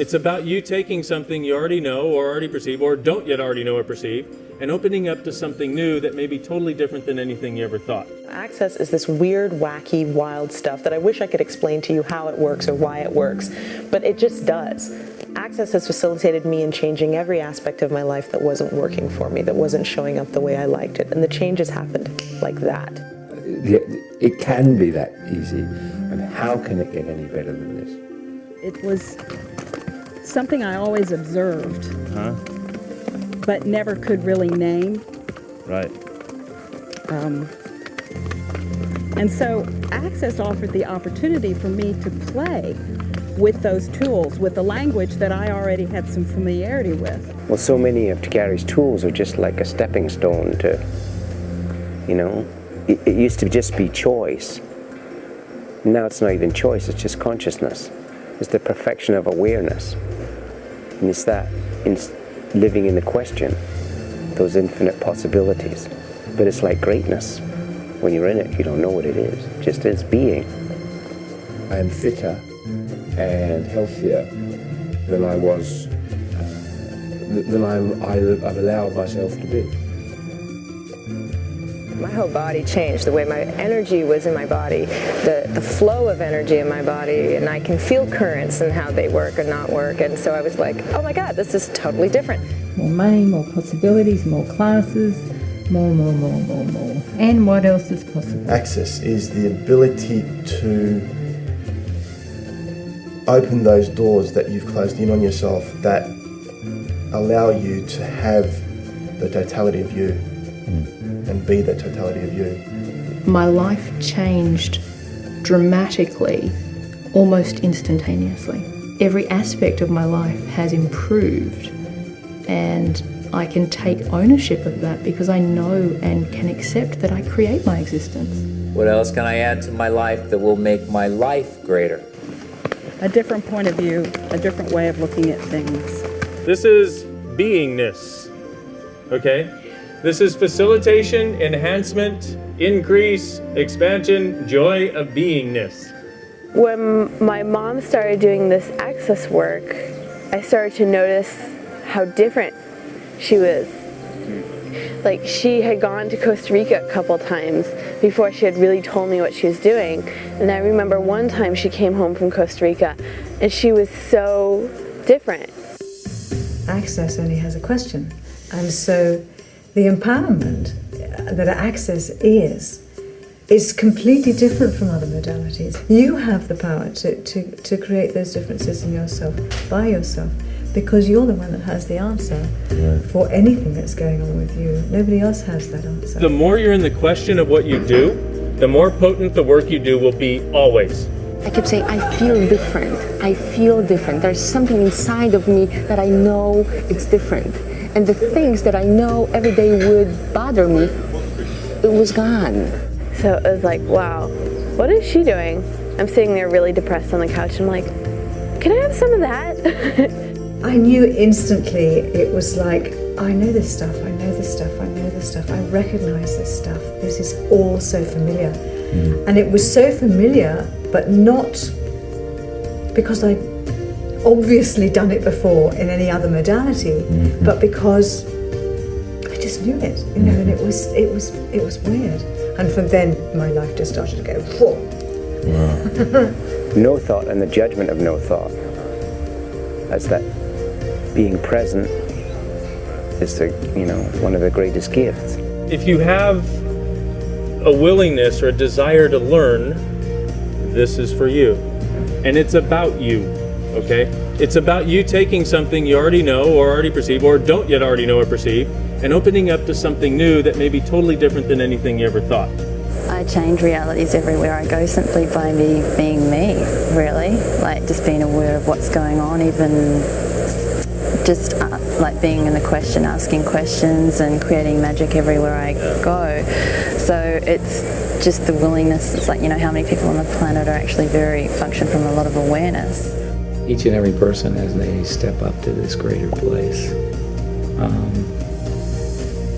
It's about you taking something you already know or already perceive or don't yet already know or perceive and opening up to something new that may be totally different than anything you ever thought. Access is this weird, wacky, wild stuff that I wish I could explain to you how it works or why it works, but it just does. Access has facilitated me in changing every aspect of my life that wasn't working for me, that wasn't showing up the way I liked it, and the changes happened like that. It can be that easy, and how can it get any better than this? It was something I always observed, but never could really name. Right. And so Access offered the opportunity for me to play with those tools, with the language that I already had some familiarity with. Well, so many of Gary's tools are just like a stepping stone to, you know, it used to just be choice. Now it's not even choice, it's just consciousness. It's the perfection of awareness. And it's that living in the question, those infinite possibilities. But it's like greatness. When you're in it, you don't know what it is. It just is being. I am fitter and healthier than I was, than I've allowed myself to be. My whole body changed, the way my energy was in my body, the flow of energy in my body, and I can feel currents and how they work or not work, and so I was like, oh my God, this is totally different. More money, more possibilities, more classes, more. And what else is possible? Access is the ability to open those doors that you've closed in on yourself that allow you to have the totality of you and be the totality of you. My life changed dramatically, almost instantaneously. Every aspect of my life has improved, and I can take ownership of that because I know and can accept that I create my existence. What else can I add to my life that will make my life greater? A different point of view, a different way of looking at things. This is beingness, okay? This is facilitation, enhancement, increase, expansion, joy of beingness. When my mom started doing this access work, I started to notice how different she was. Like, she had gone to Costa Rica a couple times before she had really told me what she was doing. And I remember one time she came home from Costa Rica and she was so different. Access only has a question. And so the empowerment that Access is completely different from other modalities. You have the power to create those differences in yourself, by yourself, because you're the one that has the answer for anything that's going on with you. Nobody else has that answer. The more you're in the question of what you do, the more potent the work you do will be always. I kept saying, I feel different. I feel different. There's something inside of me that I know it's different. And the things that I know every day would bother me, it was gone. So it was like, wow, what is she doing? I'm sitting there really depressed on the couch. I'm like, can I have some of that? I knew instantly, it was like, I know this stuff, I know this stuff, I know this stuff, I recognize this stuff. This is all so familiar. And it was so familiar, but not because I'd obviously done it before in any other modality, but because I just knew it, you know, and it was weird. And from then, my life just started to go, whoa. Wow. No thought and the judgment of no thought. That's that being present is one of the greatest gifts. If you have a willingness or a desire to learn, this is for you. And it's about you, okay? It's about you taking something you already know or already perceive or don't yet already know or perceive and opening up to something new that may be totally different than anything you ever thought. I change realities everywhere I go simply by me being me, really. Like just being aware of what's going on, even just like being in the question, asking questions and creating magic everywhere I go. So it's just the willingness. It's like, you know, how many people on the planet are actually function from a lot of awareness. Each and every person as they step up to this greater place